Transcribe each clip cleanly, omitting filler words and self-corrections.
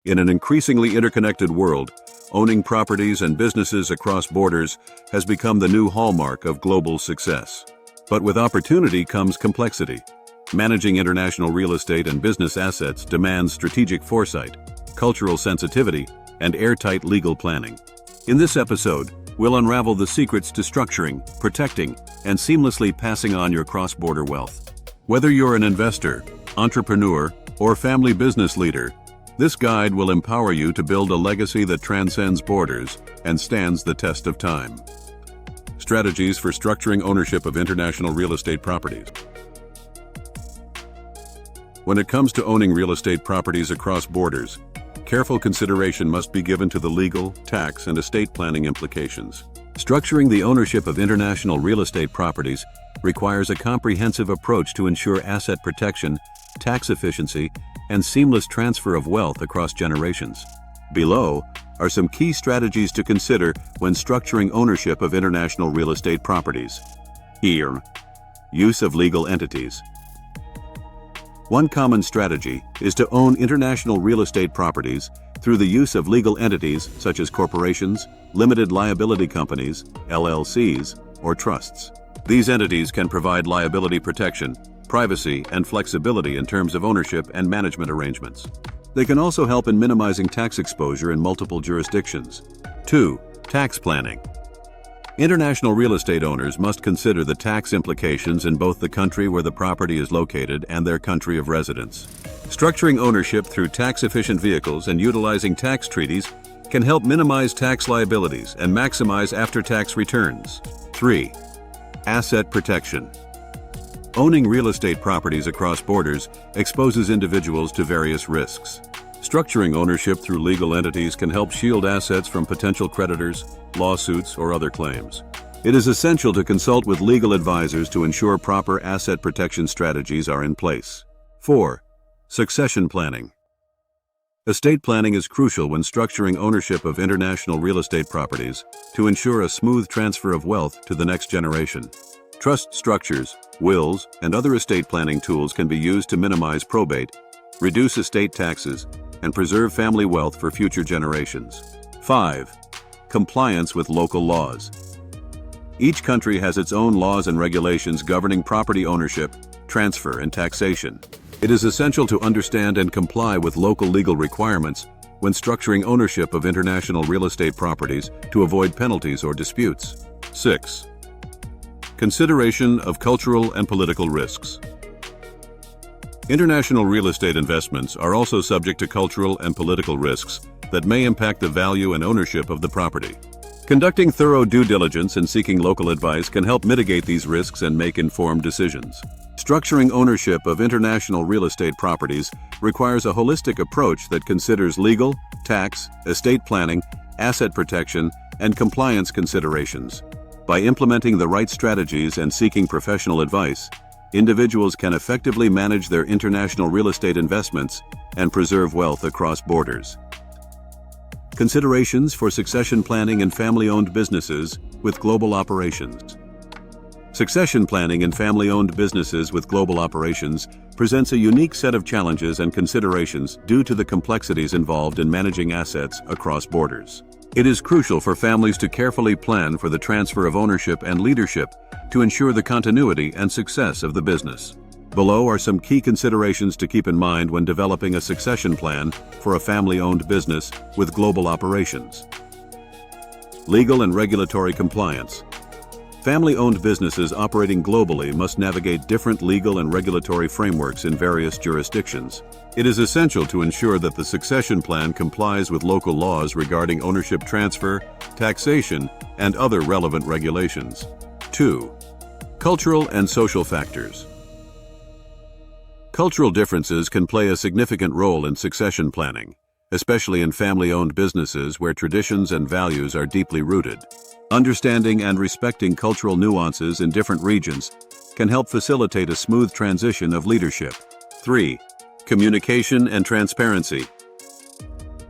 In an increasingly interconnected world, owning properties and businesses across borders has become the new hallmark of global success. But with opportunity comes complexity. Managing international real estate and business assets demands strategic foresight, cultural sensitivity, and airtight legal planning. In this episode, we'll unravel the secrets to structuring, protecting, and seamlessly passing on your cross-border wealth. Whether you're an investor, entrepreneur, or family business leader, this guide will empower you to build a legacy that transcends borders and stands the test of time. Strategies for structuring ownership of international real estate properties. When it comes to owning real estate properties across borders, careful consideration must be given to the legal, tax, and estate planning implications. Structuring the ownership of international real estate properties requires a comprehensive approach to ensure asset protection, tax efficiency, and seamless transfer of wealth across generations. Below are some key strategies to consider when structuring ownership of international real estate properties. Here, use of legal entities. One common strategy is to own international real estate properties through the use of legal entities such as corporations, limited liability companies, LLCs, or trusts. These entities can provide liability protection, privacy, and flexibility in terms of ownership and management arrangements. They can also help in minimizing tax exposure in multiple jurisdictions. 2. Tax planning. International real estate owners must consider the tax implications in both the country where the property is located and their country of residence. Structuring ownership through tax-efficient vehicles and utilizing tax treaties can help minimize tax liabilities and maximize after-tax returns. 3. Asset protection. Owning real estate properties across borders exposes individuals to various risks. Structuring ownership through legal entities can help shield assets from potential creditors, lawsuits, or other claims. It is essential to consult with legal advisors to ensure proper asset protection strategies are in place. 4. Succession planning. Estate planning is crucial when structuring ownership of international real estate properties to ensure a smooth transfer of wealth to the next generation. Trust structures, wills, and other estate planning tools can be used to minimize probate, reduce estate taxes, and preserve family wealth for future generations. 5. Compliance with local laws. Each country has its own laws and regulations governing property ownership, transfer, and taxation. It is essential to understand and comply with local legal requirements when structuring ownership of international real estate properties to avoid penalties or disputes. 6. Consideration of cultural and political risks. International real estate investments are also subject to cultural and political risks that may impact the value and ownership of the property. Conducting thorough due diligence and seeking local advice can help mitigate these risks and make informed decisions. Structuring ownership of international real estate properties requires a holistic approach that considers legal, tax, estate planning, asset protection, and compliance considerations. By implementing the right strategies and seeking professional advice, individuals can effectively manage their international real estate investments and preserve wealth across borders. Considerations for succession planning in family-owned businesses with global operations. Succession planning in family-owned businesses with global operations presents a unique set of challenges and considerations due to the complexities involved in managing assets across borders. It is crucial for families to carefully plan for the transfer of ownership and leadership to ensure the continuity and success of the business. Below are some key considerations to keep in mind when developing a succession plan for a family-owned business with global operations. Legal and regulatory compliance. Family-owned businesses operating globally must navigate different legal and regulatory frameworks in various jurisdictions. It is essential to ensure that the succession plan complies with local laws regarding ownership transfer, taxation, and other relevant regulations. 2. Cultural and social factors. Cultural differences can play a significant role in succession planning, especially in family-owned businesses where traditions and values are deeply rooted. Understanding and respecting cultural nuances in different regions can help facilitate a smooth transition of leadership. 3. Communication and transparency.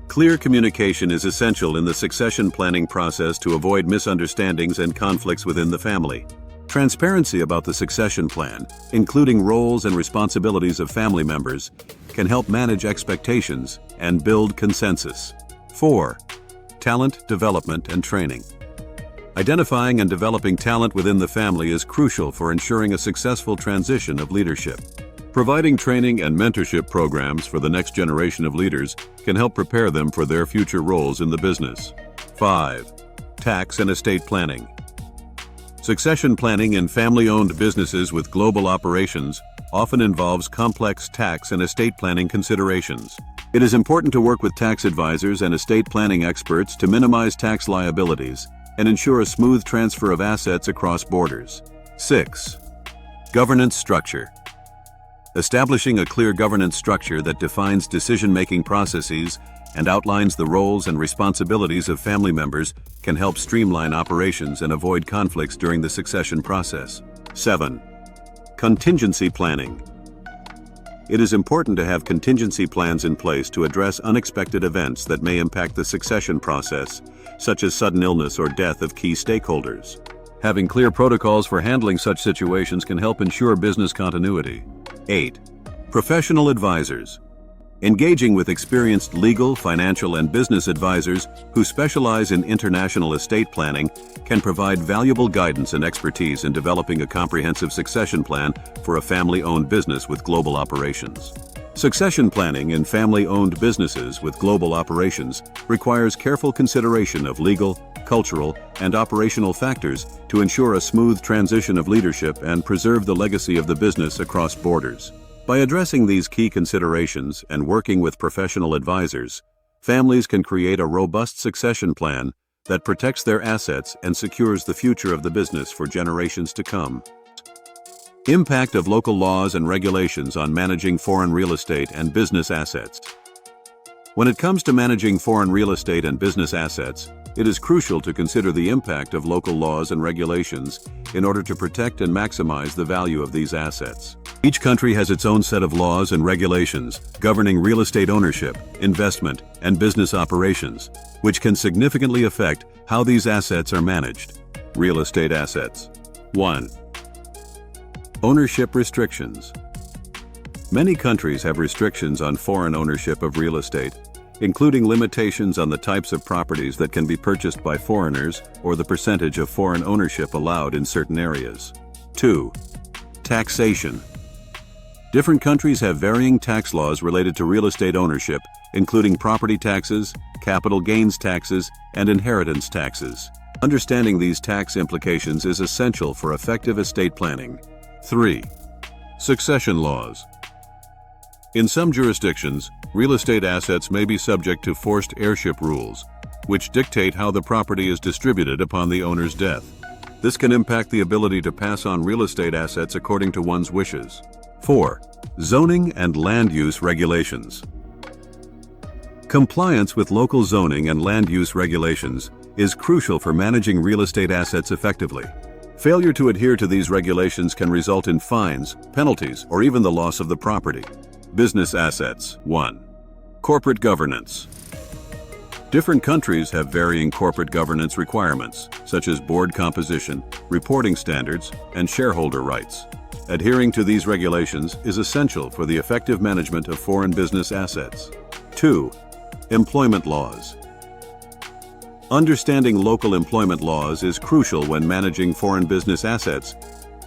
Clear communication is essential in the succession planning process to avoid misunderstandings and conflicts within the family. Transparency about the succession plan, including roles and responsibilities of family members, can help manage expectations and build consensus. 4. Talent development and training. Identifying and developing talent within the family is crucial for ensuring a successful transition of leadership. Providing training and mentorship programs for the next generation of leaders can help prepare them for their future roles in the business. 5. Tax and estate planning. Succession planning in family-owned businesses with global operations often involves complex tax and estate planning considerations. It is important to work with tax advisors and estate planning experts to minimize tax liabilities and ensure a smooth transfer of assets across borders. 6. Governance structure. Establishing a clear governance structure that defines decision-making processes and outlines the roles and responsibilities of family members can help streamline operations and avoid conflicts during the succession process. 7. Contingency planning. It is important to have contingency plans in place to address unexpected events that may impact the succession process, such as sudden illness or death of key stakeholders. Having clear protocols for handling such situations can help ensure business continuity. 8. Professional advisors. Engaging with experienced legal, financial, and business advisors who specialize in international estate planning can provide valuable guidance and expertise in developing a comprehensive succession plan for a family-owned business with global operations. Succession planning in family-owned businesses with global operations requires careful consideration of legal, cultural, and operational factors to ensure a smooth transition of leadership and preserve the legacy of the business across borders. By addressing these key considerations and working with professional advisors, families can create a robust succession plan that protects their assets and secures the future of the business for generations to come. Impact of local laws and regulations on managing foreign real estate and business assets. When it comes to managing foreign real estate and business assets, it is crucial to consider the impact of local laws and regulations in order to protect and maximize the value of these assets. Each country has its own set of laws and regulations governing real estate ownership, investment, and business operations, which can significantly affect how these assets are managed. Real estate assets. 1. Ownership restrictions. Many countries have restrictions on foreign ownership of real estate, including limitations on the types of properties that can be purchased by foreigners or the percentage of foreign ownership allowed in certain areas. 2. Taxation. Different countries have varying tax laws related to real estate ownership, including property taxes, capital gains taxes, and inheritance taxes. Understanding these tax implications is essential for effective estate planning. 3. Succession laws. In some jurisdictions, real estate assets may be subject to forced heirship rules, which dictate how the property is distributed upon the owner's death. This can impact the ability to pass on real estate assets according to one's wishes. 4. Zoning and land use regulations. Compliance with local zoning and land use regulations is crucial for managing real estate assets effectively. Failure to adhere to these regulations can result in fines, penalties, or even the loss of the property. Business assets. 1. Corporate governance. Different countries have varying corporate governance requirements, such as board composition, reporting standards, and shareholder rights. Adhering to these regulations is essential for the effective management of foreign business assets. 2. Employment laws. Understanding local employment laws is crucial when managing foreign business assets,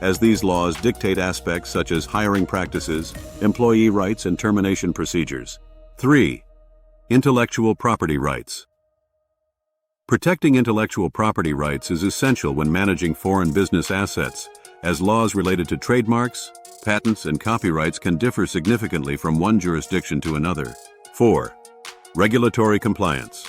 as these laws dictate aspects such as hiring practices, employee rights, and termination procedures. 3. Intellectual property rights. Protecting intellectual property rights is essential when managing foreign business assets, as laws related to trademarks, patents, and copyrights can differ significantly from one jurisdiction to another. 4. Regulatory compliance.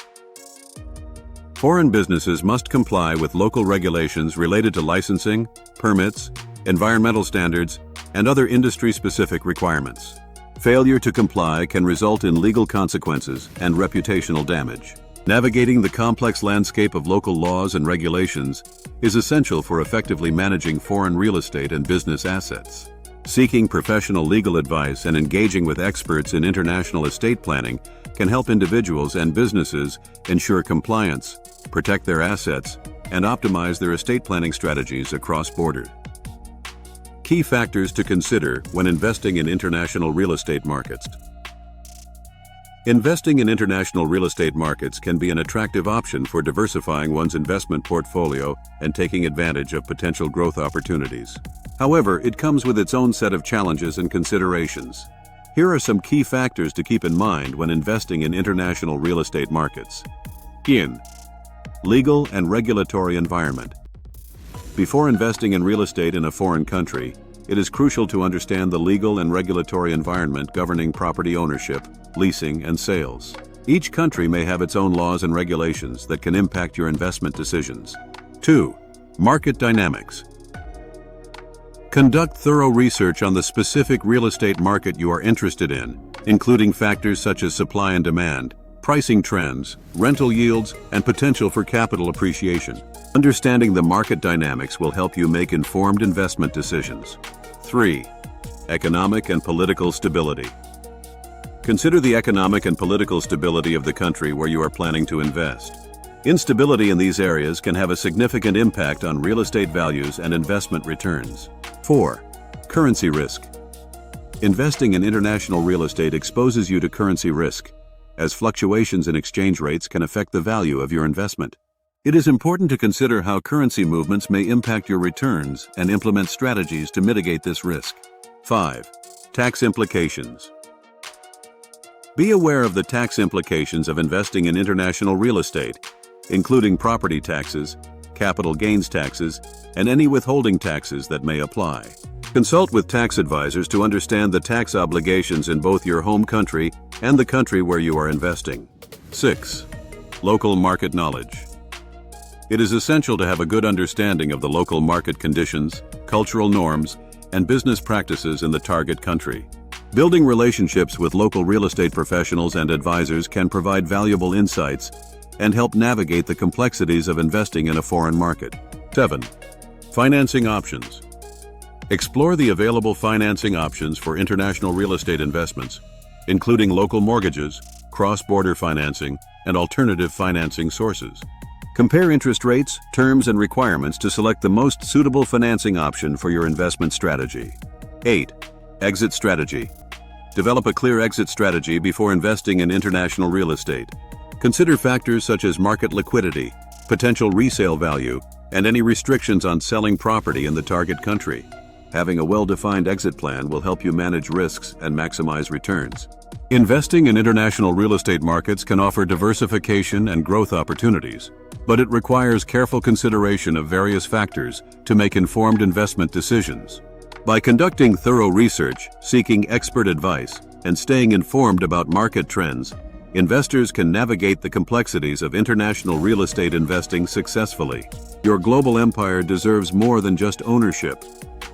Foreign businesses must comply with local regulations related to licensing, permits, environmental standards, and other industry-specific requirements. Failure to comply can result in legal consequences and reputational damage. Navigating the complex landscape of local laws and regulations is essential for effectively managing foreign real estate and business assets. Seeking professional legal advice and engaging with experts in international estate planning can help individuals and businesses ensure compliance, protect their assets, and optimize their estate planning strategies across borders. key factors to consider when investing in international real estate markets. Investing in international real estate markets can be an attractive option for diversifying one's investment portfolio and taking advantage of potential growth opportunities. However, it comes with its own set of challenges and considerations. Here are some key factors to keep in mind when investing in international real estate markets. Legal and regulatory environment. Before investing in real estate in a foreign country, it is crucial to understand the legal and regulatory environment governing property ownership, leasing, and sales. Each country may have its own laws and regulations that can impact your investment decisions. 2. Market dynamics. Conduct thorough research on the specific real estate market you are interested in, including factors such as supply and demand, pricing trends, rental yields, and potential for capital appreciation. Understanding the market dynamics will help you make informed investment decisions. 3. Economic and political stability. Consider the economic and political stability of the country where you are planning to invest. Instability in these areas can have a significant impact on real estate values and investment returns. 4. Currency risk. Investing in international real estate exposes you to currency risk, as fluctuations in exchange rates can affect the value of your investment. It is important to consider how currency movements may impact your returns and implement strategies to mitigate this risk. 5. Tax implications. Be aware of the tax implications of investing in international real estate, including property taxes, capital gains taxes, and any withholding taxes that may apply. Consult with tax advisors to understand the tax obligations in both your home country and the country where you are investing. 6. Local market knowledge. It is essential to have a good understanding of the local market conditions, cultural norms, and business practices in the target country. Building relationships with local real estate professionals and advisors can provide valuable insights and help navigate the complexities of investing in a foreign market. 7. Financing options. Explore the available financing options for international real estate investments, including local mortgages, cross-border financing, and alternative financing sources. Compare interest rates, terms, and requirements to select the most suitable financing option for your investment strategy. 8. Exit strategy. Develop a clear exit strategy before investing in international real estate. Consider factors such as market liquidity, potential resale value, and any restrictions on selling property in the target country. Having a well-defined exit plan will help you manage risks and maximize returns. Investing in international real estate markets can offer diversification and growth opportunities, but it requires careful consideration of various factors to make informed investment decisions. By conducting thorough research, seeking expert advice, and staying informed about market trends, investors can navigate the complexities of international real estate investing successfully. Your global empire deserves more than just ownership.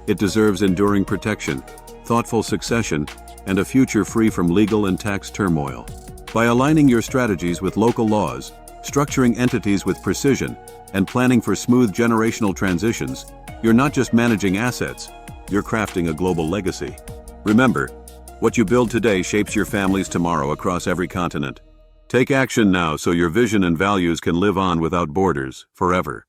It deserves enduring protection, thoughtful succession, and a future free from legal and tax turmoil. By aligning your strategies with local laws, structuring entities with precision, and planning for smooth generational transitions, you're not just managing assets, you're crafting a global legacy. Remember, what you build today shapes your family's tomorrow across every continent. Take action now so your vision and values can live on without borders, forever.